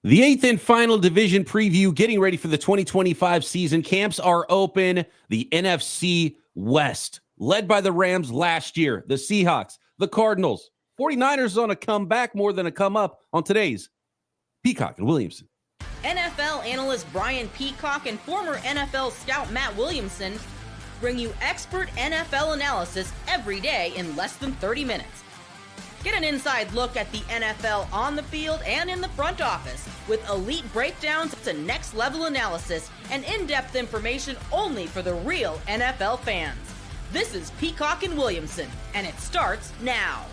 The eighth and final division preview, getting ready for the 2025 season. Camps are open. The NFC West, led by the Rams last year, the Seahawks, the Cardinals, 49ers on a comeback more than a come up on today's Peacock and Williamson. NFL analyst Brian Peacock and former NFL scout Matt Williamson bring you expert NFL analysis every day in less than 30 minutes. Get an inside look at the NFL on the field and in the front office with elite breakdowns to next-level analysis and in-depth information only for the real NFL fans. This is Peacock and Williamson, and it starts now.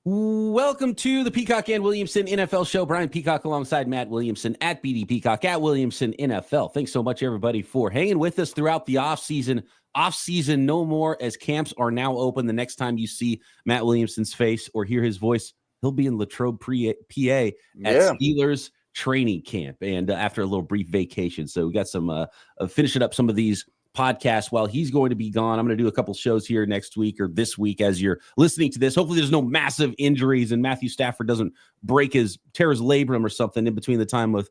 Welcome to the Peacock and Williamson NFL Show. Brian Peacock alongside Matt Williamson at BD Peacock at Williamson NFL. Thanks so much, everybody, for hanging with us throughout the offseason. Off-season no more, as camps are now open. The next time you see Matt Williamson's face or hear his voice, he'll be in Latrobe, PA at Steelers training camp, and after a little brief vacation. So we got some finishing up some of these podcasts while he's going to be gone. I'm going to do a couple shows here next week or this week as you're listening to this. Hopefully there's no massive injuries and Matthew Stafford doesn't tear his labrum or something in between the time of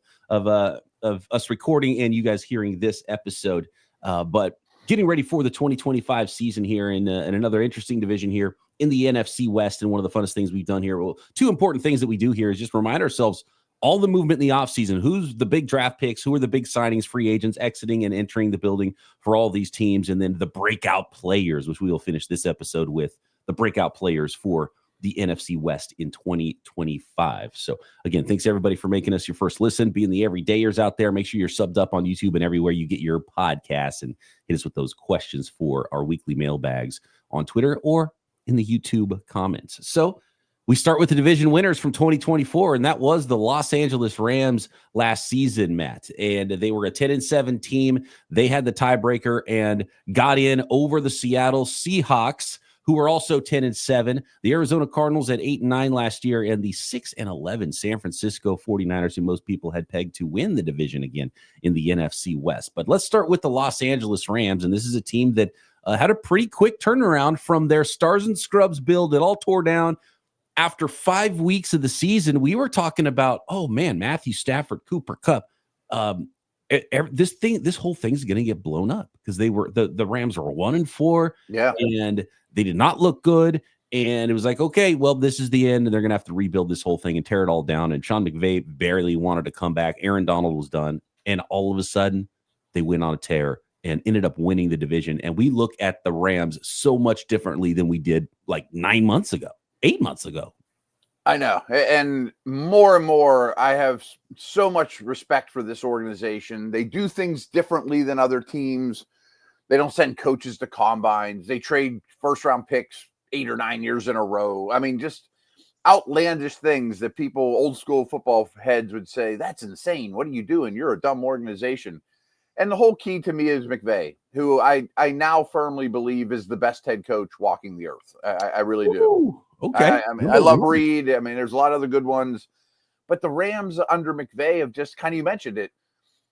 us recording and you guys hearing this episode. But getting ready for the 2025 season here in another interesting division here in the NFC West. And one of the funnest things we've done here, well, two important things that we do here is just remind ourselves all the movement in the offseason. Who's the big draft picks? Who are the big signings, free agents exiting and entering the building for all these teams? And then the breakout players, which we will finish this episode with, the breakout players for the NFC West in 2025. So again, thanks everybody for making us your first listen, being the everydayers out there. Make sure you're subbed up on YouTube and everywhere you get your podcasts, and hit us with those questions for our weekly mailbags on Twitter or in the YouTube comments. So we start with the division winners from 2024, and that was the Los Angeles Rams last season, Matt. And they were a 10-7 team. They had the tiebreaker and got in over the Seattle Seahawks, who were also 10-7, the Arizona Cardinals at 8-9 last year, and the 6-11 San Francisco 49ers, who most people had pegged to win the division again in the NFC West. But let's start with the Los Angeles Rams, and this is a team that had a pretty quick turnaround from their stars and scrubs build. It all tore down. After 5 weeks of the season, we were talking about, oh man, Matthew Stafford, Cooper Kupp, this whole thing's going to get blown up because they were the Rams were 1-4, and they did not look good. And it was like, okay, well, this is the end, and they're going to have to rebuild this whole thing and tear it all down. And Sean McVay barely wanted to come back. Aaron Donald was done, and all of a sudden, they went on a tear and ended up winning the division. And we look at the Rams so much differently than we did like 9 months ago. 8 months ago. I know. And more, I have so much respect for this organization. They do things differently than other teams. They don't send coaches to combines. They trade first-round picks 8 or 9 years in a row. I mean, just outlandish things that people, old school football heads would say, that's insane. What are you doing? You're a dumb organization. And the whole key to me is McVay, who I now firmly believe is the best head coach walking the earth. I really do. Ooh, okay. I mean, I love Reed. I mean, there's a lot of other good ones. But the Rams under McVay have just, kind of, you mentioned it,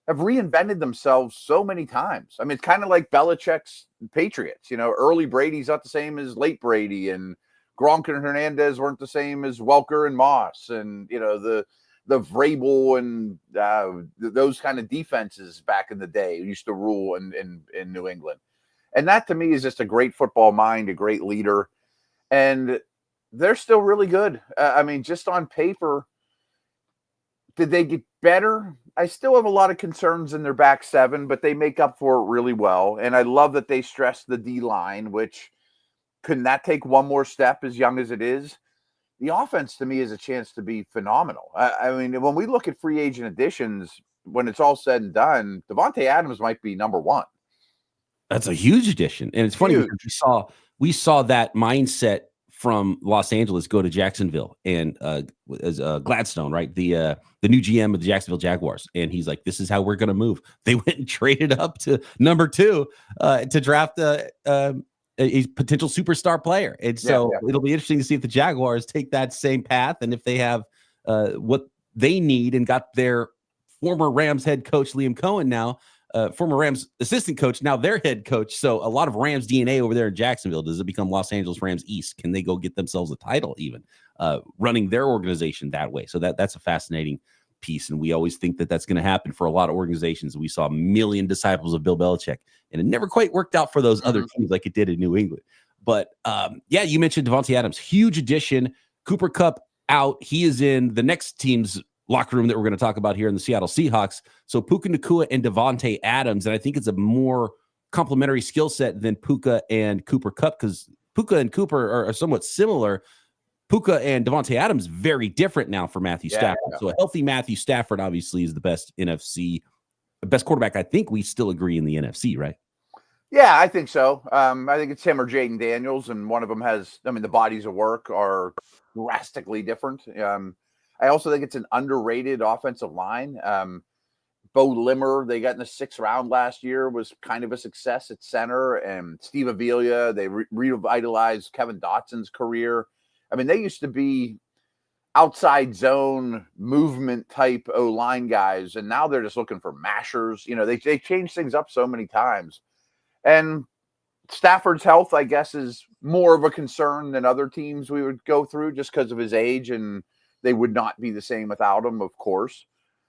have reinvented themselves so many times. I mean, it's kind of like Belichick's Patriots. You know, early Brady's not the same as late Brady, and Gronk and Hernandez weren't the same as Welker and Moss, and, you know, the Vrabel and those kind of defenses back in the day used to rule in New England. And that, to me, is just a great football mind, a great leader. And they're still really good. I mean, just on paper, did they get better? I still have a lot of concerns in their back seven, but they make up for it really well. And I love that they stress the D-line, which couldn't that take one more step as young as it is? The offense, to me, is a chance to be phenomenal. I mean, when we look at free agent additions, when it's all said and done, Devante Adams might be number one. That's a huge addition. And it's funny because we saw that mindset from Los Angeles go to Jacksonville, and as Gladstone, right? The new GM of the Jacksonville Jaguars. And he's like, this is how we're going to move. They went and traded up to number 2 to draft a potential superstar player. And so it'll be interesting to see if the Jaguars take that same path, and if they have what they need and got their former Rams head coach Liam Cohen now former Rams assistant coach, now their head coach. So a lot of Rams DNA over there in Jacksonville. Does it become Los Angeles Rams East? Can they go get themselves a title even running their organization that way? So that's a fascinating piece. And we always think that that's going to happen for a lot of organizations. We saw a million disciples of Bill Belichick, and it never quite worked out for those other teams like it did in New England. But yeah, you mentioned Devante Adams, huge addition. Cooper Kupp out. He is in the next team's locker room that we're going to talk about here in the Seattle Seahawks. So Puka Nacua and Devante Adams, and I think it's a more complementary skill set than Puka and Cooper Kupp, because Puka and Cooper are somewhat similar. Puka and Devante Adams, very different now for Matthew Stafford. Yeah. So a healthy Matthew Stafford obviously is the best quarterback. I think we still agree in the NFC, right? Yeah, I think so. I think it's him or Jaden Daniels, and one of them has, the bodies of work are drastically different. I also think it's an underrated offensive line. Bo Limmer, they got in the 6th round last year, was kind of a success at center. And Steve Avila, they revitalized Kevin Dotson's career. They used to be outside zone movement type O-line guys, and now they're just looking for mashers. They changed things up so many times. And Stafford's health, I guess, is more of a concern than other teams we would go through just because of his age, and they would not be the same without him, of course.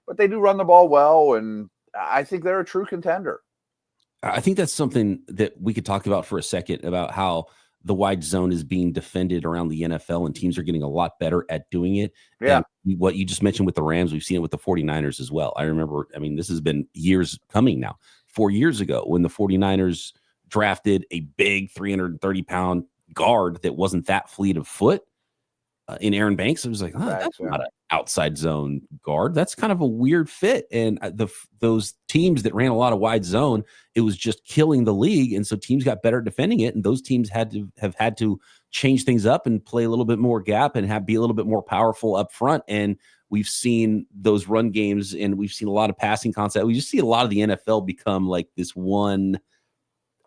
But they do run the ball well, and I think they're a true contender. I think that's something that we could talk about for a second, about how the wide zone is being defended around the NFL, and teams are getting a lot better at doing it. Yeah. And what you just mentioned with the Rams, we've seen it with the 49ers as well. I remember, this has been years coming now. 4 years ago, when the 49ers drafted a big 330-pound guard that wasn't that fleet of foot in Aaron Banks, it was like, that's not an outside zone guard. That's kind of a weird fit. And those teams that ran a lot of wide zone, it was just killing the league. And so teams got better at defending it. And those teams had to change things up and play a little bit more gap and be a little bit more powerful up front. And we've seen those run games, and we've seen a lot of passing concept. We just see a lot of the NFL become like this one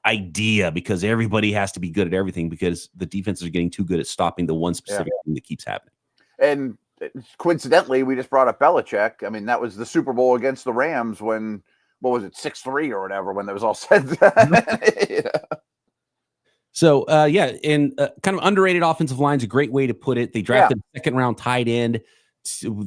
idea, because everybody has to be good at everything, because the defenses are getting too good at stopping the one specific thing that keeps happening. And coincidentally, we just brought up Belichick. That was the Super Bowl against the Rams when, what was it, 6-3 or whatever, when that was all said. So, and kind of underrated offensive line is a great way to put it. They drafted a 2nd-round tight end,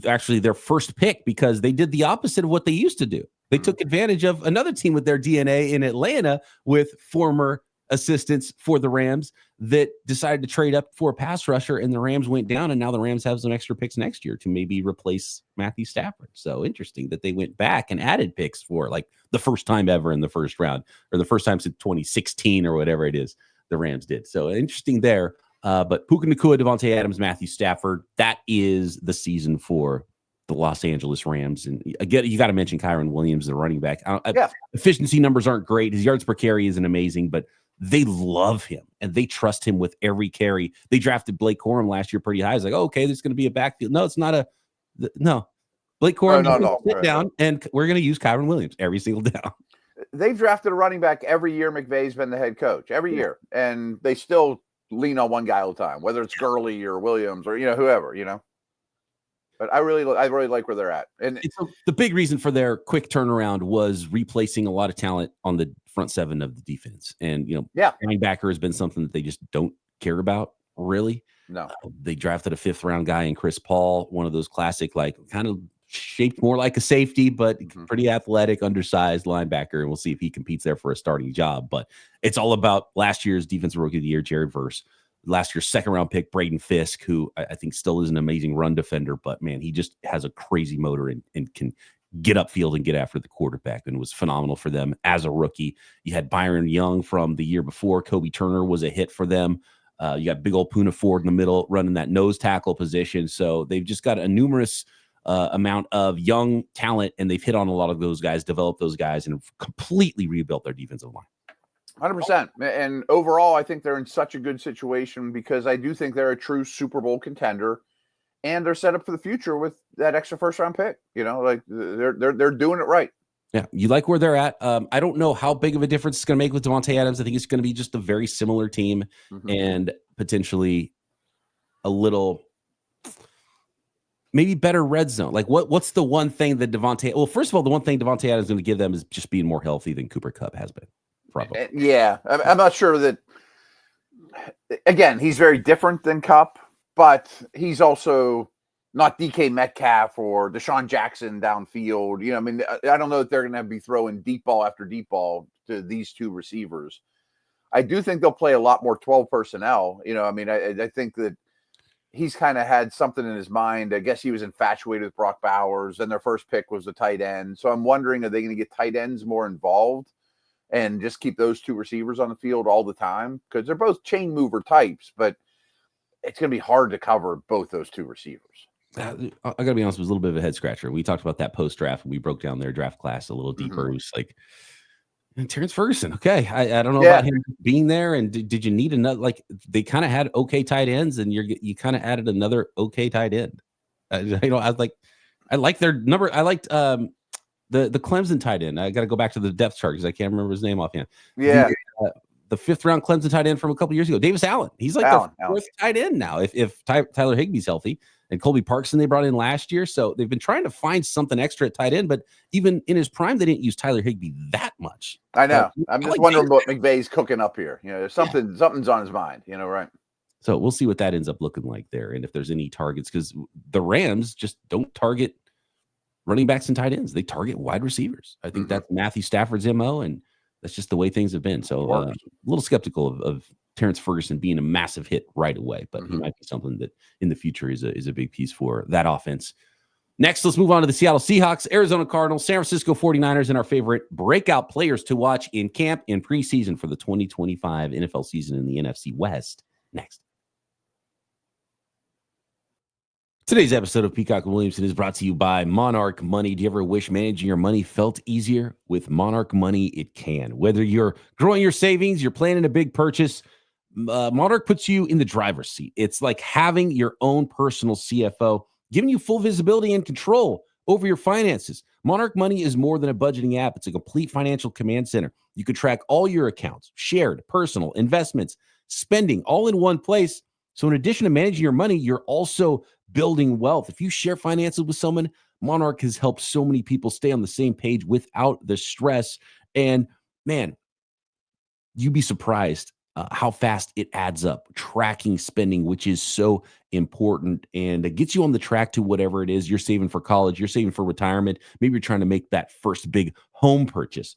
actually their first pick, because they did the opposite of what they used to do. They took advantage of another team with their DNA in Atlanta, with former assistants for the Rams, that decided to trade up for a pass rusher, and the Rams went down, and now the Rams have some extra picks next year to maybe replace Matthew Stafford. So interesting that they went back and added picks for like the first time ever in the first round, or the first time since 2016 or whatever it is the Rams did. So interesting there. But Puka Nacua, Devante Adams, Matthew Stafford, that is the season for the Los Angeles Rams. And again, you got to mention Kyron Williams, the running back. Efficiency numbers aren't great. His yards per carry isn't amazing, but they love him and they trust him with every carry. They drafted Blake Corum last year pretty high. It's like, okay, this is going to be a backfield. No, it's not no. Blake Corum, sit down, and we're going to use Kyron Williams every single down. They've drafted a running back every year McVay's been the head coach, every year. And they still lean on one guy all the time, whether it's Gurley or Williams or, whoever, But I really like where they're at. And so the big reason for their quick turnaround was replacing a lot of talent on the front seven of the defense. And, linebacker has been something that they just don't care about, really. No. They drafted a 5th-round guy in Chris Paul, one of those classic, like, kind of shaped more like a safety, but pretty athletic, undersized linebacker. And we'll see if he competes there for a starting job. But it's all about last year's Defensive Rookie of the Year, Jared Verse. Last year's 2nd-round pick, Braden Fisk, who I think still is an amazing run defender, but man, he just has a crazy motor and can get upfield and get after the quarterback, and was phenomenal for them as a rookie. You had Byron Young from the year before. Kobe Turner was a hit for them. You got big old Poona Ford in the middle running that nose tackle position. So they've just got a numerous amount of young talent, and they've hit on a lot of those guys, developed those guys, and completely rebuilt their defensive line. 100%. And overall, I think they're in such a good situation, because I do think they're a true Super Bowl contender, and they're set up for the future with that extra 1st-round pick. Like they're doing it right. Yeah, you like where they're at. I don't know how big of a difference it's going to make with Devante Adams. I think it's going to be just a very similar team, and potentially a little, maybe better red zone. Like what's the one thing that well, first of all, the one thing Devante Adams is going to give them is just being more healthy than Cooper Kupp has been. Probably. Yeah. I'm not sure that, again, he's very different than Kupp, but he's also not DK Metcalf or Deshaun Jackson downfield. You know, I mean, I don't know that they're going to be throwing deep ball after deep ball to these two receivers. I do think they'll play a lot more 12 personnel. You know, I mean, I think that he's kind of had something in his mind. I guess he was infatuated with Brock Bowers, and their first pick was the tight end. So I'm wondering, are they going to get tight ends more involved and just keep those two receivers on the field all the time? Because they're both chain mover types, but it's going to be hard to cover both those two receivers. I got to be honest, it was a little bit of a head scratcher. We talked about that post-draft, and we broke down their draft class a little deeper. It was like, Terrence Ferguson. Okay. I don't know about him being there. And did you need another, like they kind of had okay tight ends and you kind of added another okay tight end. I like their number. I liked the Clemson tight end. I got to go back to the depth chart because I can't remember his name offhand. Yeah. The 5th round Clemson tight end from a couple years ago, Davis Allen. He's like the 4th tight end now. If Tyler Higbee's healthy, and Colby Parkinson they brought in last year. So they've been trying to find something extra at tight end, but even in his prime, they didn't use Tyler Higbee that much. I know. I'm just wondering what McVay's cooking up here. You know, there's something's on his mind, you know, right? So we'll see what that ends up looking like there. And if there's any targets, because the Rams just don't target running backs and tight ends. They target wide receivers. I think that's Matthew Stafford's MO, and that's just the way things have been. So a little skeptical of Terrence Ferguson being a massive hit right away, but he might be something that in the future is a big piece for that offense. Next, let's move on to the Seattle Seahawks, Arizona Cardinals, San Francisco 49ers, and our favorite breakout players to watch in camp and preseason for the 2025 NFL season in the NFC West. Next. Today's episode of Peacock Williamson is brought to you by Monarch Money. Do you ever wish managing your money felt easier? With Monarch Money, it can. Whether you're growing your savings, you're planning a big purchase, Monarch puts you in the driver's seat. It's like having your own personal CFO, giving you full visibility and control over your finances. Monarch Money is more than a budgeting app. It's a complete financial command center. You can track all your accounts, shared, personal, investments, spending, all in one place. So in addition to managing your money, you're also building wealth. If you share finances with someone, Monarch has helped so many people stay on the same page without the stress. And man, you'd be surprised how fast it adds up, tracking spending, which is so important, and it gets you on the track to whatever it is you're saving for college, you're saving for retirement. Maybe you're trying to make that first big home purchase.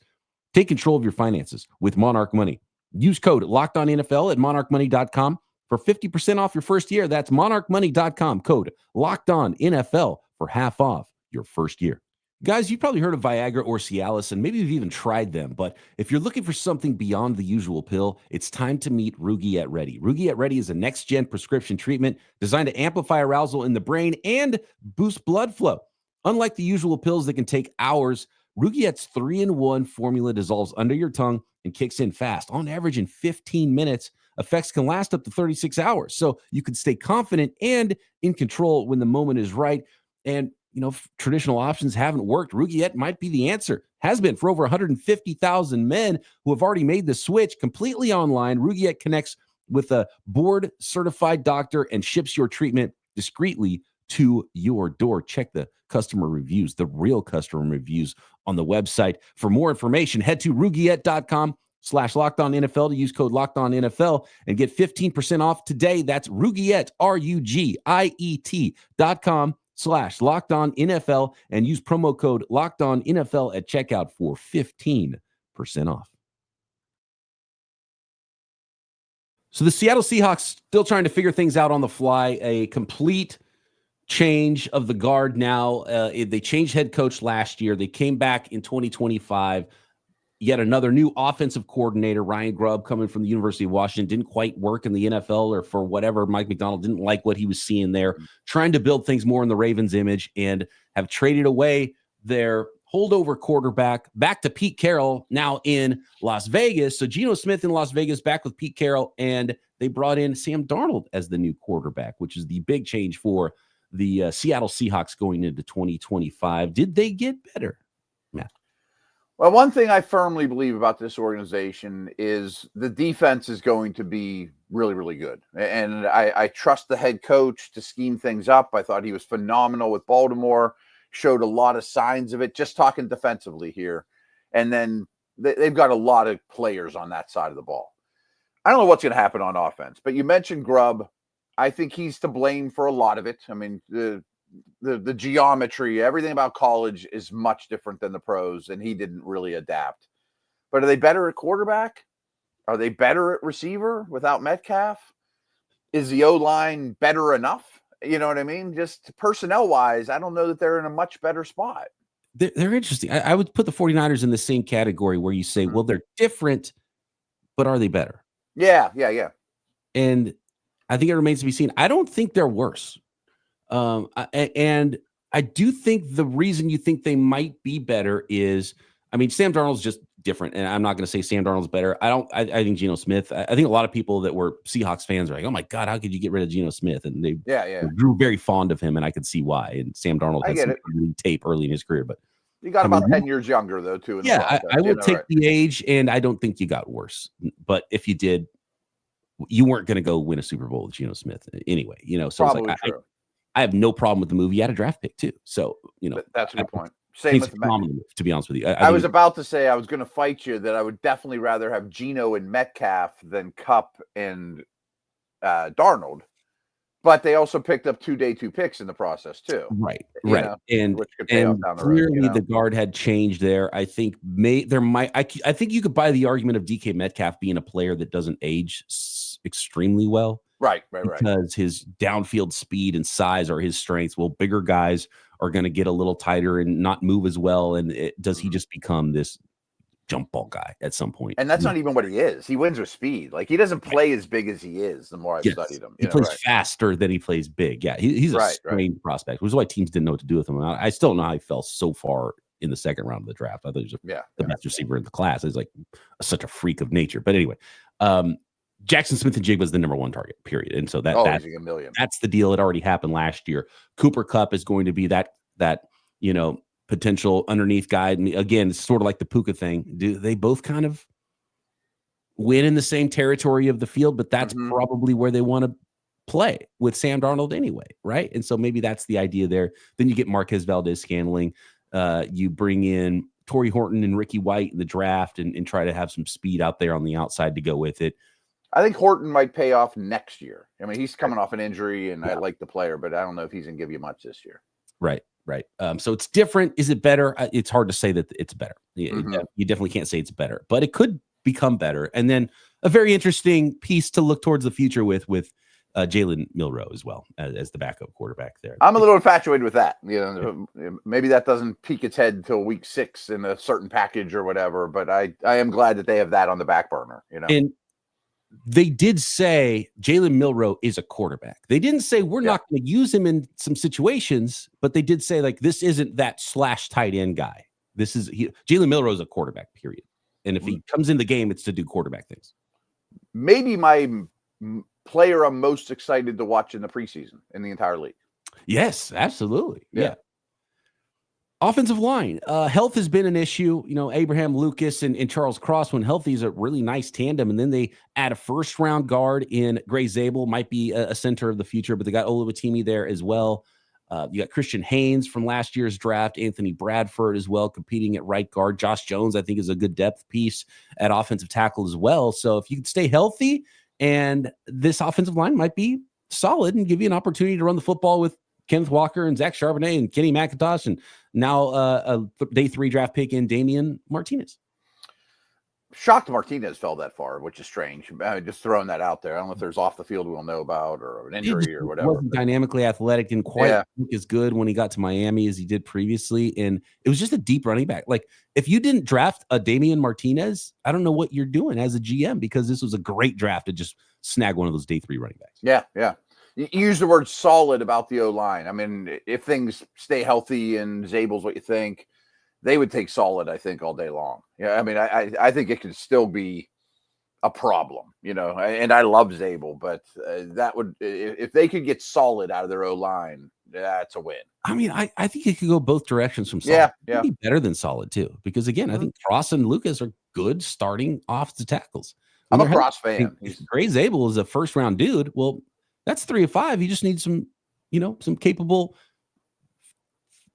Take control of your finances with Monarch Money. Use code LOCKEDONNFL at monarchmoney.com for 50% off your first year. That's monarchmoney.com, code LOCKEDONNFL for half off your first year. Guys, you've probably heard of Viagra or Cialis, and maybe you've even tried them. But if you're looking for something beyond the usual pill, it's time to meet Rugiet Ready. Rugiet Ready is a next-gen prescription treatment designed to amplify arousal in the brain and boost blood flow. Unlike the usual pills that can take hours, Rugiet's 3-in-1 formula dissolves under your tongue and kicks in fast. On average, in 15 minutes, effects can last up to 36 hours. So you can stay confident and in control when the moment is right. And you know, if traditional options haven't worked, Rugiet might be the answer. Has been for over 150,000 men who have already made the switch completely online. Rugiet connects with a board-certified doctor and ships your treatment discreetly to your door. Check the customer reviews, the real customer reviews on the website. For more information, head to Rugiet.com/LockedOnNFL to use code LockedOnNFL and get 15% off today. That's Rugiet, RUGIET.com/LockedOnNFL and use promo code LockedOnNFL at checkout for 15% off. So the Seattle Seahawks still trying to figure things out on the fly. A complete change of the guard now. They changed head coach last year. They came back in 2025. Yet another new offensive coordinator, Ryan Grubb, coming from the University of Washington, didn't quite work in the NFL, or for whatever, Mike McDonald didn't like what he was seeing there, trying to build things more in the Ravens' image, and have traded away their holdover quarterback back to Pete Carroll, now in Las Vegas. So Geno Smith in Las Vegas, back with Pete Carroll, and they brought in Sam Darnold as the new quarterback, which is the big change for the Seattle Seahawks going into 2025. Did they get better, Matt? Well, one thing I firmly believe about this organization is the defense is going to be really, really good. And I trust the head coach to scheme things up. I thought he was phenomenal with Baltimore, showed a lot of signs of it, just talking defensively here. And then they've got a lot of players on that side of the ball. I don't know what's going to happen on offense, but you mentioned Grubb. I think he's to blame for a lot of it. I mean, the geometry, everything about college is much different than the pros, and he didn't really adapt. But are they better at quarterback? Are they better at receiver without Metcalf? Is the O-line better enough? You know what I mean? Just personnel-wise, I don't know that they're in a much better spot. They're interesting. I would put the 49ers in the same category where you say, well, they're different, but are they better? Yeah. And I think it remains to be seen. I don't think they're worse. And I do think the reason you think they might be better is, I mean, Sam Darnold's just different. And I'm not going to say Sam Darnold's better. I think Geno Smith, I think a lot of people that were Seahawks fans are like, oh my God, how could you get rid of Geno Smith? And they grew very fond of him, and I could see why. And Sam Darnold had some tape early in his career, but you got about 10 years younger though, too. I will take the age, and I don't think you got worse. But if you did, you weren't going to go win a Super Bowl with Geno Smith anyway, so probably it's like, I have no problem with the move. You had a draft pick too. So, that's a good point. Same with phenomenal move, to be honest with you. I was about to say, I was going to fight you that I would definitely rather have Geno and Metcalf than Kupp and Darnold. But they also picked up 2 day 2 picks in the process too. Right. And clearly the guard had changed there. I think I think you could buy the argument of DK Metcalf being a player that doesn't age extremely well. Right. Because his downfield speed and size are his strengths. Well, bigger guys are going to get a little tighter and not move as well. And does he just become this jump ball guy at some point? And that's not even what he is. He wins with speed. Like, he doesn't play as big as he is. The more I've studied him, he plays faster than he plays big. Yeah, he's a strange prospect, which is why teams didn't know what to do with him. I still don't know how he fell so far in the second round of the draft. I thought he was the best receiver in the class. He's like such a freak of nature. But anyway, Jackson Smith-Njigba was the number 1 target, period. And so that's the deal. It already happened last year. Cooper Kupp is going to be that potential underneath guy. Again, it's sort of like the Puka thing. Do they both kind of win in the same territory of the field? But that's probably where they want to play with Sam Darnold anyway, right? And so maybe that's the idea there. Then you get Marquez Valdez-Scantling. You bring in Torrey Horton and Ricky White in the draft and try to have some speed out there on the outside to go with it. I think Horton might pay off next year. I mean, he's coming off an injury, and I like the player, but I don't know if he's going to give you much this year. Right. So it's different. Is it better? It's hard to say that it's better. You definitely can't say it's better, but it could become better. And then a very interesting piece to look towards the future with Jalen Milroe as well as the backup quarterback there. I'm a little infatuated with that. Maybe that doesn't peek its head until week 6 in a certain package or whatever, but I am glad that they have that on the back burner. And they did say Jalen Milroe is a quarterback. They didn't say we're not going to use him in some situations, but they did say like this isn't that / tight end guy. Jalen Milroe is a quarterback, period. And if he comes in the game, it's to do quarterback things. Maybe my player I'm most excited to watch in the preseason in the entire league. Yes, absolutely. Yeah. Offensive line, health has been an issue. Abraham Lucas and Charles Cross, when healthy, is a really nice tandem. And then they add a first-round guard in Gray Zabel, might be a center of the future, but they got Oluwatimi there as well. You got Christian Haynes from last year's draft, Anthony Bradford as well, competing at right guard. Josh Jones, I think, is a good depth piece at offensive tackle as well. So if you can stay healthy, and this offensive line might be solid and give you an opportunity to run the football with Kenneth Walker and Zach Charbonnet and Kenny McIntosh, and now a day 3 draft pick in Damian Martinez. Shocked Martinez fell that far, which is strange. Just throwing that out there. I don't know if there's off the field we'll know about or an injury or whatever. Wasn't dynamically athletic, didn't quite look as good when he got to Miami as he did previously. And it was just a deep running back. Like, if you didn't draft a Damian Martinez, I don't know what you're doing as a GM, because this was a great draft to just snag one of those day 3 running backs. Yeah. You use the word solid about the O-line. I mean, if things stay healthy and Zabel's what you think, they would take solid, I think, all day long. Yeah, I mean, I think it could still be a problem, and I love Zabel, but that would, if they could get solid out of their O-line, that's a win. I mean, I think it could go both directions from solid. Yeah. Be better than solid too, because again, I think Cross and Lucas are good starting offensive tackles. I'm a Cross fan. If Gray Zabel is a first round dude, well, that's 3 of 5. You just need some, some capable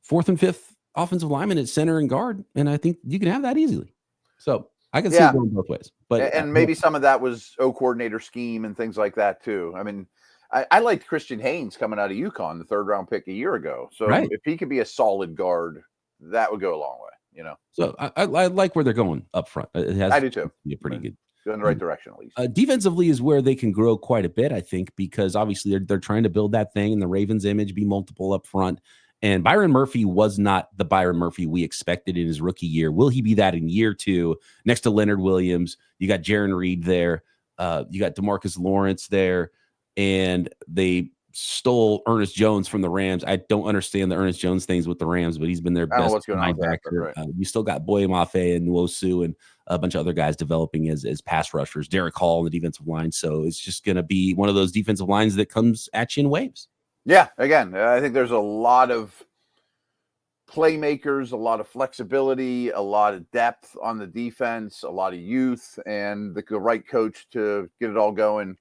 4th and 5th offensive linemen at center and guard, and I think you can have that easily. So I can see it going both ways. But maybe some of that was coordinator scheme and things like that too. I mean, I liked Christian Haynes coming out of UConn, the 3rd round pick a year ago. So if he could be a solid guard, that would go a long way. So I like where they're going up front. I do too. Be a pretty good. Go in the right direction, at least. Defensively is where they can grow quite a bit, I think, because obviously they're trying to build that thing in the Ravens image, be multiple up front. And Byron Murphy was not the Byron Murphy we expected in his rookie year. Will he be that in year 2? Next to Leonard Williams, you got Jaron Reed there. You got DeMarcus Lawrence there. And they stole Ernest Jones from the Rams. I don't understand the Ernest Jones things with the Rams, but he's been their best linebacker. You still got Boye Mafe and Nwosu and a bunch of other guys developing as pass rushers. Derek Hall on the defensive line. So it's just going to be one of those defensive lines that comes at you in waves. Yeah, again, I think there's a lot of playmakers, a lot of flexibility, a lot of depth on the defense, a lot of youth, and the right coach to get it all going.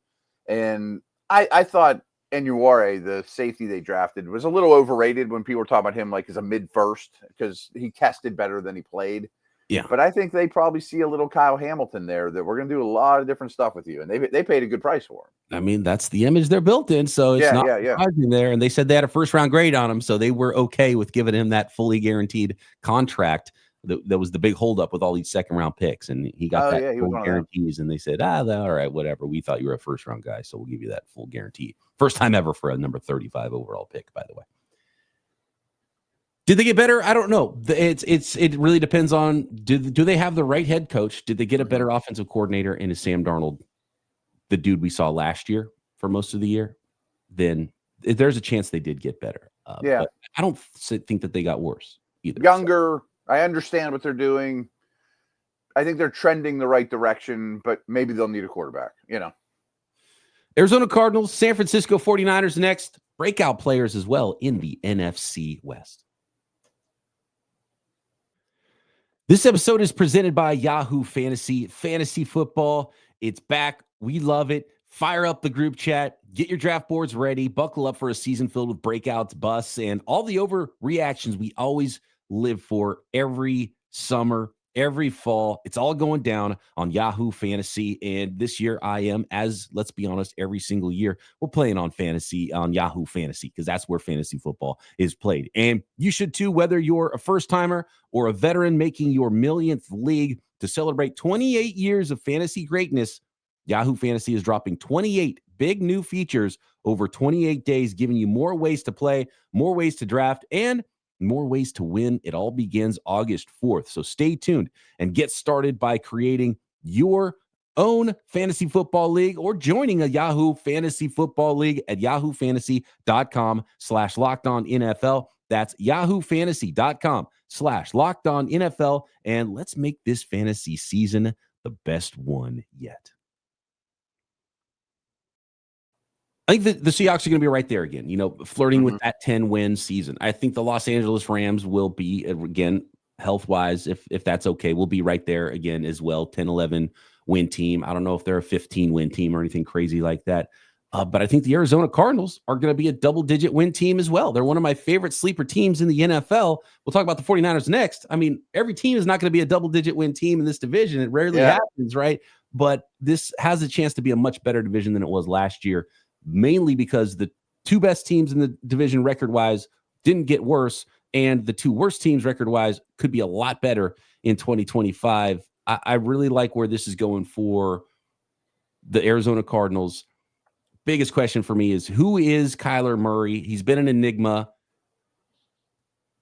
And I thought Enuware, the safety they drafted, was a little overrated when people were talking about him like as a mid-first because he tested better than he played. Yeah. But I think they probably see a little Kyle Hamilton there that we're going to do a lot of different stuff with you. And they paid a good price for him. I mean, that's the image they're built in. So it's not surprising there. And they said they had a 1st-round grade on him. So they were okay with giving him that fully guaranteed contract. That was the big holdup with all these 2nd-round picks. And he got full guarantees. And they said, all right, whatever. We thought you were a 1st-round guy. So we'll give you that full guarantee. First time ever for a number 35 overall pick, by the way. Did they get better? I don't know. It really depends on do they have the right head coach? Did they get a better offensive coordinator? And is Sam Darnold the dude we saw last year for most of the year? Then there's a chance they did get better. But I don't think that they got worse either. Younger. I understand what they're doing. I think they're trending the right direction, but maybe they'll need a quarterback. Arizona Cardinals, San Francisco 49ers next. Breakout players as well in the NFC West. This episode is presented by Yahoo Fantasy. Fantasy football, it's back. We love it. Fire up the group chat. Get your draft boards ready. Buckle up for a season filled with breakouts, busts, and all the overreactions we always live for every summer, every fall. It's all going down on Yahoo Fantasy. And this year I am, as let's be honest, every single year we're playing on fantasy on Yahoo Fantasy because that's where fantasy football is played. And you should too, whether you're a first timer or a veteran making your millionth league. To celebrate 28 years of fantasy greatness, Yahoo Fantasy is dropping 28 big new features over 28 days, giving you more ways to play, more ways to draft, and more ways to win. It all begins August 4th. So stay tuned and get started by creating your own fantasy football league or joining a Yahoo Fantasy Football League at yahoofantasy.com/lockedonnfl. That's yahoofantasy.com/lockedonnfl. And let's make this fantasy season the best one yet. I think the Seahawks are going to be right there again, flirting with that 10-win season. I think the Los Angeles Rams will be, again, health-wise, if that's okay, we'll be right there again as well, 10-11 win team. I don't know if they're a 15-win team or anything crazy like that. But I think the Arizona Cardinals are going to be a double-digit win team as well. They're one of my favorite sleeper teams in the NFL. We'll talk about the 49ers next. I mean, every team is not going to be a double-digit win team in this division. It rarely happens, right? But this has a chance to be a much better division than it was last year, mainly because the 2 best teams in the division record-wise didn't get worse, and the 2 worst teams record-wise could be a lot better in 2025. I really like where this is going for the Arizona Cardinals. Biggest question for me is, who is Kyler Murray? He's been an enigma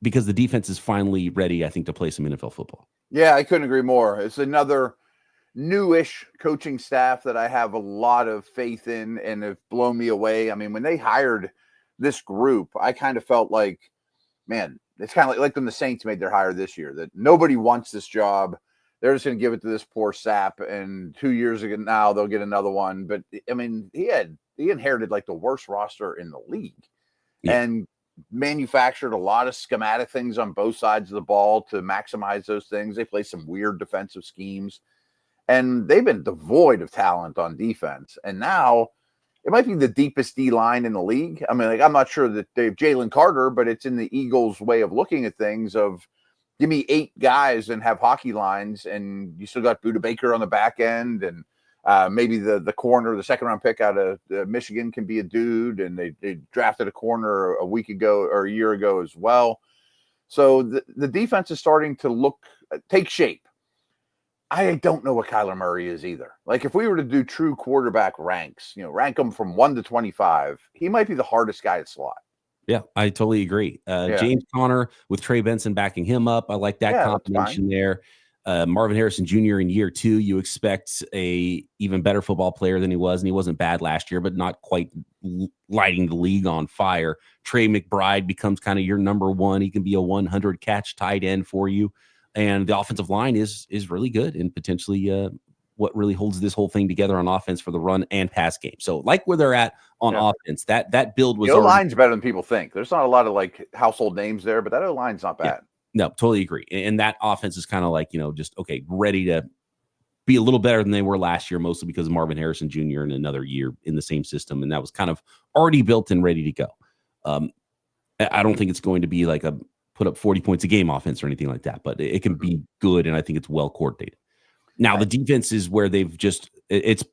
because the defense is finally ready, I think, to play some NFL football. Yeah, I couldn't agree more. It's another newish coaching staff that I have a lot of faith in and have blown me away. I mean, when they hired this group, I kind of felt like, man, it's kind of like when the Saints made their hire this year, that nobody wants this job. They're just going to give it to this poor sap. And 2 years ago now they'll get another one. But I mean, he inherited like the worst roster in the league. Yeah. And manufactured a lot of schematic things on both sides of the ball to maximize those things. They play some weird defensive schemes, and they've been devoid of talent on defense. And now it might be the deepest D line in the league. I mean, like, I'm not sure that they have Jalen Carter, but it's in the Eagles' way of looking at things of give me 8 guys and have hockey lines, and you still got Buda Baker on the back end, and maybe the corner, the second-round pick out of Michigan can be a dude, and they drafted a corner a week ago or a year ago as well. So the defense is starting to take shape. I don't know what Kyler Murray is either. Like, if we were to do true quarterback ranks, rank them from 1 to 25, he might be the hardest guy to slot. Yeah, I totally agree. James Conner with Trey Benson backing him up. I like that combination there. Marvin Harrison Jr. in year 2, you expect a even better football player than he was, and he wasn't bad last year, but not quite lighting the league on fire. Trey McBride becomes kind of your number 1. He can be a 100 catch tight end for you, and the offensive line is really good and potentially what really holds this whole thing together on offense for the run and pass game. So like where they're at on offense, that build was O-line's better than people think. There's not a lot of like household names there, but that O-line's not bad. Yeah. No, totally agree. And that offense is kind of like, just, okay, ready to be a little better than they were last year, mostly because of Marvin Harrison Jr. in another year in the same system. And that was kind of already built and ready to go. I don't think it's going to be like a put up 40 points a game offense or anything like that, but it can be good. And I think it's well coordinated. Now the defense is where they've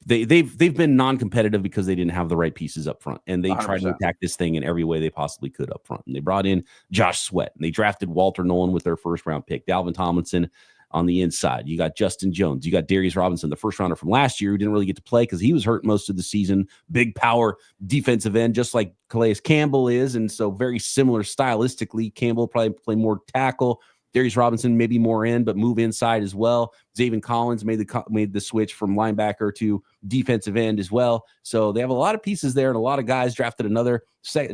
been non-competitive because they didn't have the right pieces up front, and they 100%. Tried to attack this thing in every way they possibly could up front. And they brought in Josh Sweat, and they drafted Walter Nolan with their first-round pick, Dalvin Tomlinson on the inside. You got Justin Jones, you got Darius Robinson, the first rounder from last year, who didn't really get to play because he was hurt most of the season. Big power defensive end, just like Calais Campbell is, and so very similar stylistically. Campbell probably play more tackle. Darius Robinson maybe more in, but move inside as well. Zaven Collins made the switch from linebacker to defensive end as well. So they have a lot of pieces there, and a lot of guys. Drafted another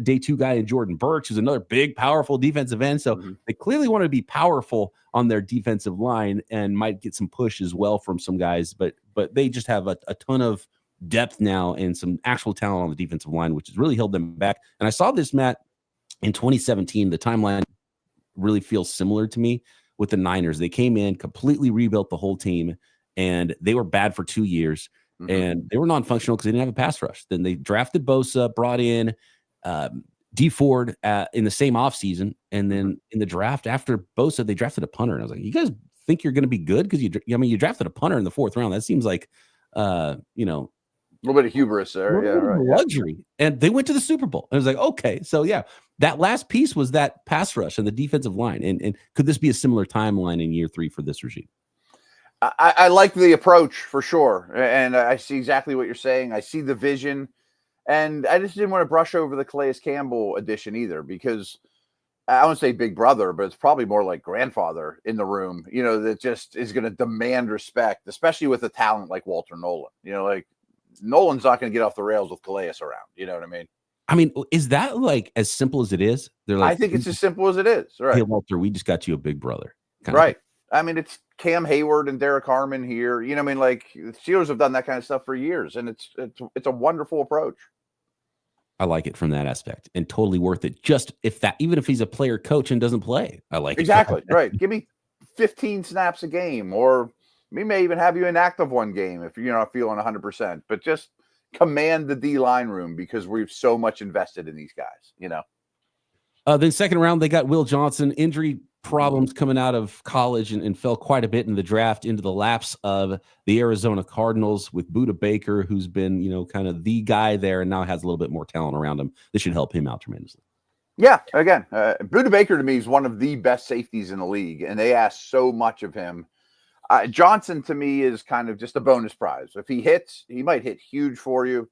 day 2 guy in Jordan Burch, who's another big, powerful defensive end. So they clearly want to be powerful on their defensive line and might get some push as well from some guys. But they just have a ton of depth now and some actual talent on the defensive line, which has really held them back. And I saw this, Matt, in 2017. The timeline really feels similar to me with the Niners. They came in, completely rebuilt the whole team, and they were bad for 2 years, and they were non-functional because they didn't have a pass rush. Then they drafted Bosa, brought in D Ford in the same offseason, and then in the draft after Bosa, they drafted a punter. And I was like, you guys think you're going to be good? Because you drafted a punter in the 4th round. That seems like, a little bit of hubris there. Yeah, right. Luxury. And they went to the Super Bowl. And I was like, okay, so yeah, that last piece was that pass rush and the defensive line. And could this be a similar timeline in year 3 for this regime? I like the approach for sure. And I see exactly what you're saying. I see the vision. And I just didn't want to brush over the Calais Campbell edition either, because I won't say big brother, but it's probably more like grandfather in the room, that just is going to demand respect, especially with a talent like Walter Nolan. Like, Nolan's not going to get off the rails with Calais around. You know what I mean? I mean, is that like as simple as it is? They're like, I think it's as simple as it is. Right. Hey, Walter, we just got you a big brother. Right. I mean, it's Cam Hayward and Derek Harmon here. You know what I mean? Like, the Steelers have done that kind of stuff for years, and it's a wonderful approach. I like it from that aspect, and totally worth it. Even if he's a player coach and doesn't play, I like exactly. it. Right. Give me 15 snaps a game, or we may even have you inactive one game if you're not feeling 100%, but just command the D line room because we've so much invested in these guys, Then second round, they got Will Johnson. Injury problems coming out of college and fell quite a bit in the draft into the laps of the Arizona Cardinals with Buda Baker, who's been, kind of the guy there and now has a little bit more talent around him. This should help him out tremendously. Yeah, again, Buda Baker to me is one of the best safeties in the league, and they ask so much of him. Johnson to me is kind of just a bonus prize. If he hits, he might hit huge for you,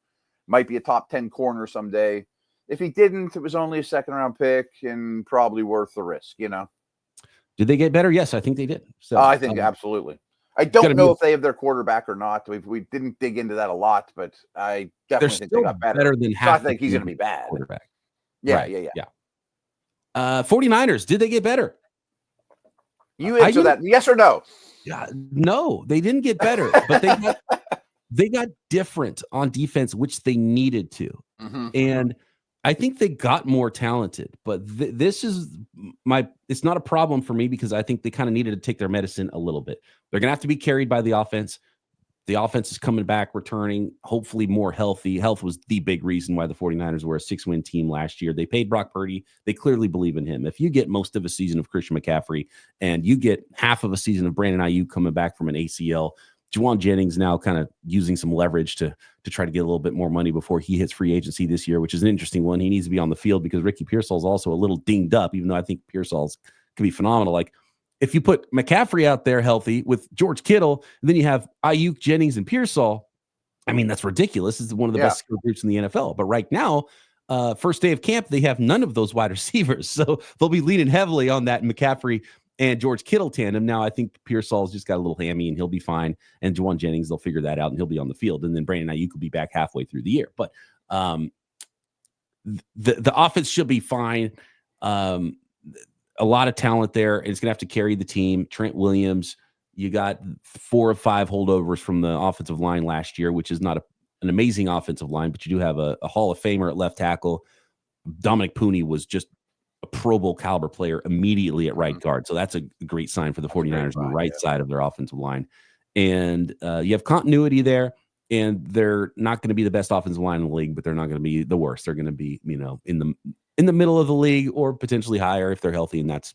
might be a top 10 corner someday. If he didn't, it was only a 2nd round pick and probably worth the risk, Did they get better? Yes, I think they did. So I think absolutely. I don't know if they have their quarterback or not. We didn't dig into that a lot, but I definitely think they got better than half. I think he's going to be bad. Quarterback. Yeah, right. yeah. 49ers, did they get better? You answer that, yes or no? Yeah, no, they didn't get better, but they got different on defense, which they needed to. And I think they got more talented, but this is it's not a problem for me because I think they kind of needed to take their medicine a little bit. They're going to have to be carried by the offense. The offense is coming back, returning, hopefully more healthy. Health was the big reason why the 49ers were a 6-win team last year. They paid Brock Purdy. They clearly believe in him. If you get most of a season of Christian McCaffrey and you get half of a season of Brandon Ayuk coming back from an ACL, Juwan Jennings now kind of using some leverage to try to get a little bit more money before he hits free agency this year, which is an interesting one. He needs to be on the field because Ricky Pearsall is also a little dinged up, even though I think Pearsall's could be phenomenal. Like if you put McCaffrey out there healthy with George Kittle, and then you have Ayuk, Jennings, and Pearsall, I mean, that's ridiculous. This is one of the best skill groups in the NFL. But right now, first day of camp, they have none of those wide receivers. So they'll be leaning heavily on that McCaffrey and George Kittle tandem. Now, I think Pearsall's just got a little hammy and he'll be fine. And Juwan Jennings, they'll figure that out and he'll be on the field. And then Brandon Ayuk will be back halfway through the year. But the offense should be fine. A lot of talent there. It's going to have to carry the team. Trent Williams, you got 4 of 5 holdovers from the offensive line last year, which is not an amazing offensive line, but you do have a Hall of Famer at left tackle. Dominic Pooney was just a Pro Bowl caliber player immediately at right guard. So that's a great sign for the 49ers on the right side of their offensive line. And you have continuity there, and they're not going to be the best offensive line in the league, but they're not going to be the worst. They're going to be, in the middle of the league or potentially higher if they're healthy. And that's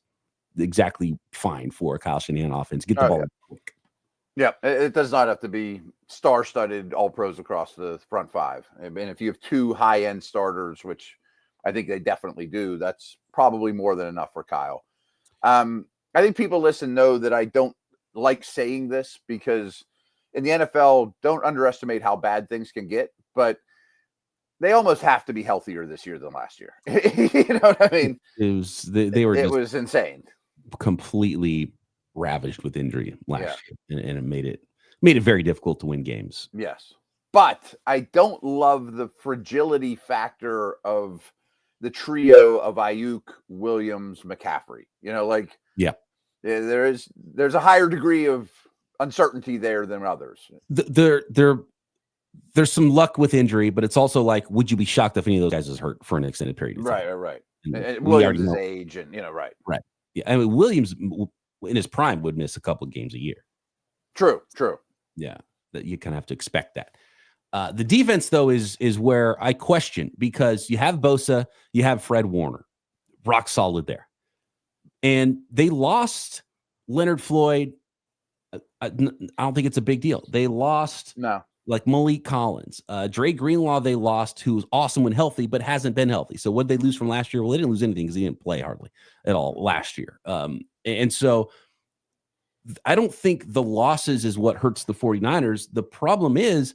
exactly fine for a Kyle Shanahan offense. Get the ball quick. Yeah, it does not have to be star-studded all pros across the front 5. I mean, if you have 2 high-end starters, which I think they definitely do, that's probably more than enough for Kyle. I think people know that I don't like saying this because in the NFL, don't underestimate how bad things can get, but they almost have to be healthier this year than last year. You know what I mean? It was insane. Completely ravaged with injury last year, and it made it very difficult to win games. Yes. But I don't love the fragility factor of the trio of Ayuk, Williams, McCaffrey. There's a higher degree of uncertainty there than others. There's some luck with injury, but it's also like, would you be shocked if any of those guys is hurt for an extended period of time? Right. And Williams' age and, right. Yeah. I mean, Williams in his prime would miss a couple of games a year. True. Yeah. That you kind of have to expect that. The defense, though, is where I question because you have Bosa, you have Fred Warner, rock solid there. And they lost Leonard Floyd. I don't think it's a big deal. They lost like Malik Collins. Dre Greenlaw they lost, who was awesome when healthy, but hasn't been healthy. So what did they lose from last year? Well, they didn't lose anything because he didn't play hardly at all last year. And so I don't think the losses is what hurts the 49ers. The problem is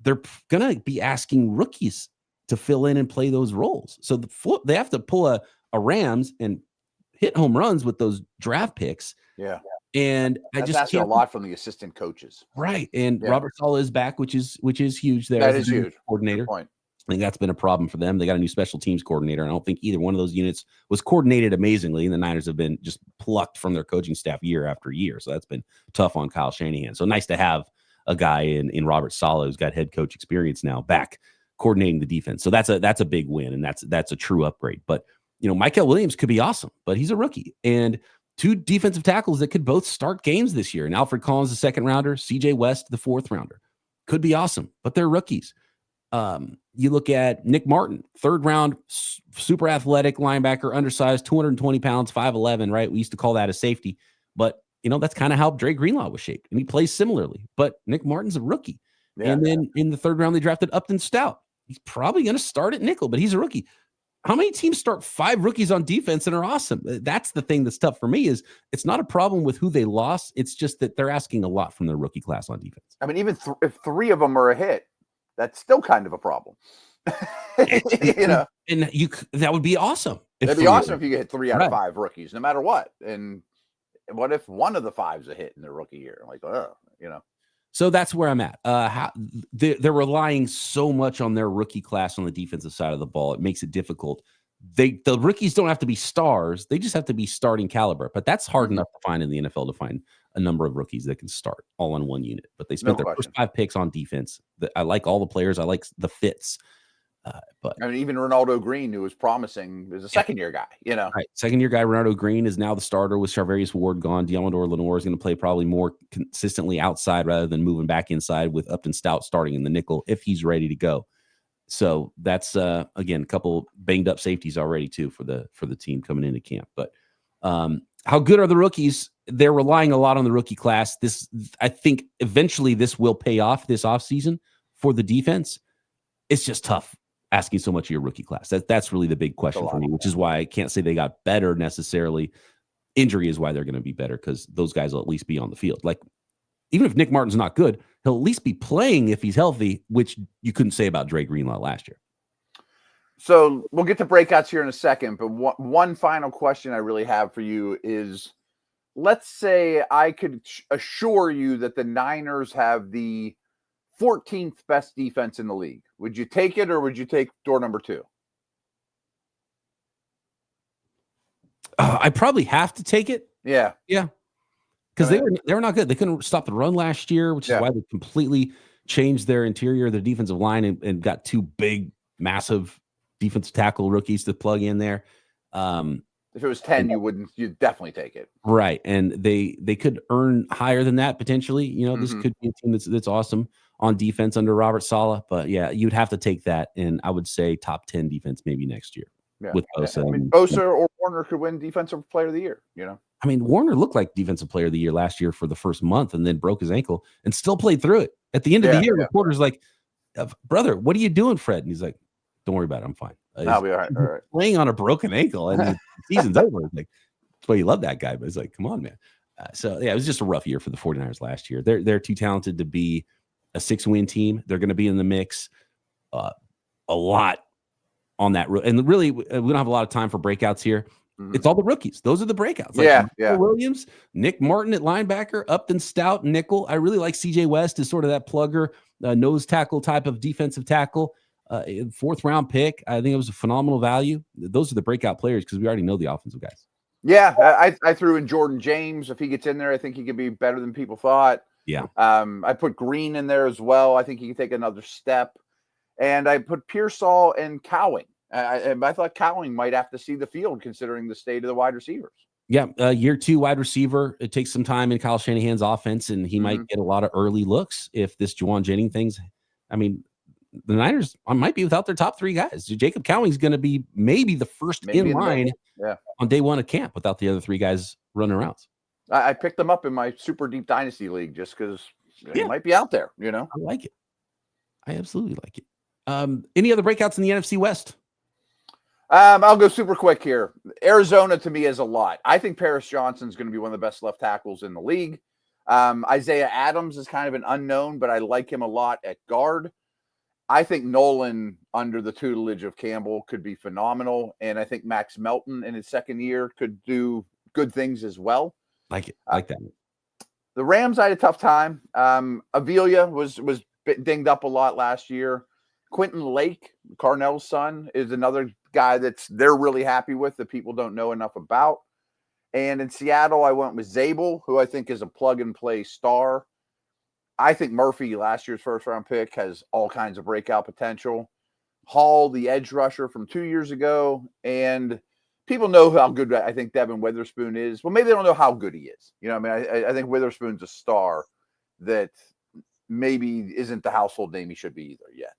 they're going to be asking rookies to fill in and play those roles. So they have to pull a Rams and hit home runs with those draft picks. Yeah. And that's asking a lot from the assistant coaches. Right. And Robert Saleh is back, which is huge there. That is huge. Coordinator. Good point. I think that's been a problem for them. They got a new special teams coordinator. I don't think either one of those units was coordinated amazingly. And the Niners have been just plucked from their coaching staff year after year. So that's been tough on Kyle Shanahan. So nice to have a guy in Robert Saleh who's got head coach experience now back coordinating the defense. So that's a big win. And that's a true upgrade. But, Michael Williams could be awesome, but he's a rookie. And 2 defensive tackles that could both start games this year. And Alfred Collins, the 2nd rounder, CJ West, the 4th rounder, could be awesome, but they're rookies. You look at Nick Martin, 3rd round, super athletic linebacker, undersized, 220 pounds, 5'11", right? We used to call that a safety, but that's kind of how Dre Greenlaw was shaped, and he plays similarly, but Nick Martin's a rookie. Yeah. And then in the 3rd round, they drafted Upton Stout. He's probably going to start at nickel, but he's a rookie. How many teams start 5 rookies on defense and are awesome? That's the thing that's tough for me is it's not a problem with who they lost. It's just that they're asking a lot from their rookie class on defense. I mean, even if 3 of them are a hit, that's still kind of a problem. And that would be awesome. It'd be awesome if you get 3 out of 5 rookies, no matter what. And what if one of the 5's a hit in their rookie year? Like, So that's where I'm at. They're relying so much on their rookie class on the defensive side of the ball. It makes it difficult. The rookies don't have to be stars. They just have to be starting caliber. But that's hard enough to find in the NFL, to find a number of rookies that can start all on one unit. But they spent their first 5 picks on defense. I like all the players. I like the fits. But I mean, even Ronaldo Green, who was promising, is a second-year guy. Right. Second-year guy, Ronaldo Green, is now the starter with Charvarius Ward gone. Deommodore Lenoir is going to play probably more consistently outside rather than moving back inside, with Upton Stout starting in the nickel if he's ready to go. So that's again, a couple banged up safeties already too for the team coming into camp. But how good are the rookies? They're relying a lot on the rookie class. I think eventually this will pay off this offseason for the defense. It's just tough asking so much of your rookie class. That's really the big question for me, which is why I can't say they got better necessarily. Injury is why they're going to be better, because those guys will at least be on the field. Like, even if Nick Martin's not good, he'll at least be playing if he's healthy, which you couldn't say about Dre Greenlaw last year. So we'll get to breakouts here in a second, but one final question I really have for you is, let's say I could assure you that the Niners have the 14th best defense in the league. Would you take it, or would you take door number 2? I probably have to take it. Yeah. Because they were not good. They couldn't stop the run last year, which is why they completely changed their interior, their defensive line, and got 2 big, massive defensive tackle rookies to plug in there. If it was 10, you'd definitely take it. Right. And they could earn higher than that potentially. This could be a team that's awesome on defense under Robert Saleh. But yeah, you'd have to take that. And I would say top 10 defense maybe next year with Bosa. I mean, Bosa or Warner could win Defensive Player of the Year, I mean, Warner looked like Defensive Player of the Year last year for the first month, and then broke his ankle and still played through it. At the end of the year, reporters like, brother, what are you doing, Fred? And he's like, don't worry about it. I'm fine. I'll be all right. All right. Playing on a broken ankle, and the season's over. It's like, that's why you love that guy. But it's like, come on, man. So yeah, it was just a rough year for the 49ers last year. They're too talented to be a 6-win team. They're going to be in the mix a lot on that. And really, we don't have a lot of time for breakouts here. It's all the rookies. Those are the breakouts. Like Williams, Nick Martin at linebacker, Upton Stout, nickel. I really like CJ West as sort of that plugger, nose tackle type of defensive tackle. 4th round pick. I think it was a phenomenal value. Those are the breakout players because we already know the offensive guys. Yeah, I threw in Jordan James. If he gets in there, I think he could be better than people thought. Yeah. I put Green in there as well. I think he can take another step. And I put Pearsall and Cowing. I thought Cowing might have to see the field considering the state of the wide receivers. Yeah, year 2 wide receiver. It takes some time in Kyle Shanahan's offense, and he might get a lot of early looks if this Juwan Jennings things. I mean, the Niners might be without their top 3 guys. Jacob Cowing's going to be maybe the first in line on day 1 of camp without the other 3 guys running around. I picked them up in my super deep dynasty league just because he might be out there. I like it. I absolutely like it. Any other breakouts in the NFC West? I'll go super quick here. Arizona to me is a lot. I think Paris Johnson's going to be one of the best left tackles in the league. Isaiah Adams is kind of an unknown, but I like him a lot at guard. I think Nolan, under the tutelage of Campbell, could be phenomenal. And I think Max Melton in his second year could do good things as well. Like it. I like that. The Rams, I had a tough time. Avila was dinged up a lot last year. Quentin Lake, Carnell's son, is another guy they're really happy with that people don't know enough about. And in Seattle, I went with Zabel, who I think is a plug-and-play star. I think Murphy, last year's first-round pick, has all kinds of breakout potential. Hall, the edge rusher from 2 years ago. And people know how good I think Devin Witherspoon is. Well, maybe they don't know how good he is. I think Witherspoon's a star that maybe isn't the household name he should be either yet.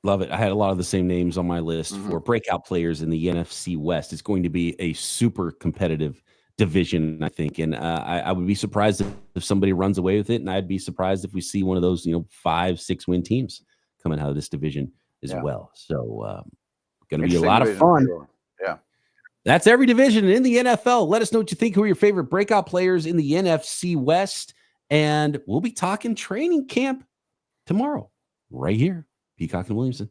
Love it. I had a lot of the same names on my list for breakout players in the NFC West. It's going to be a super competitive division, I think. And I would be surprised if somebody runs away with it. And I'd be surprised if we see one of those, 5-6 win teams coming out of this division as well. So going to be a lot of fun. Sure. Yeah. That's every division in the NFL. Let us know what you think. Who are your favorite breakout players in the NFC West? And we'll be talking training camp tomorrow right here. Peacock and Williamson.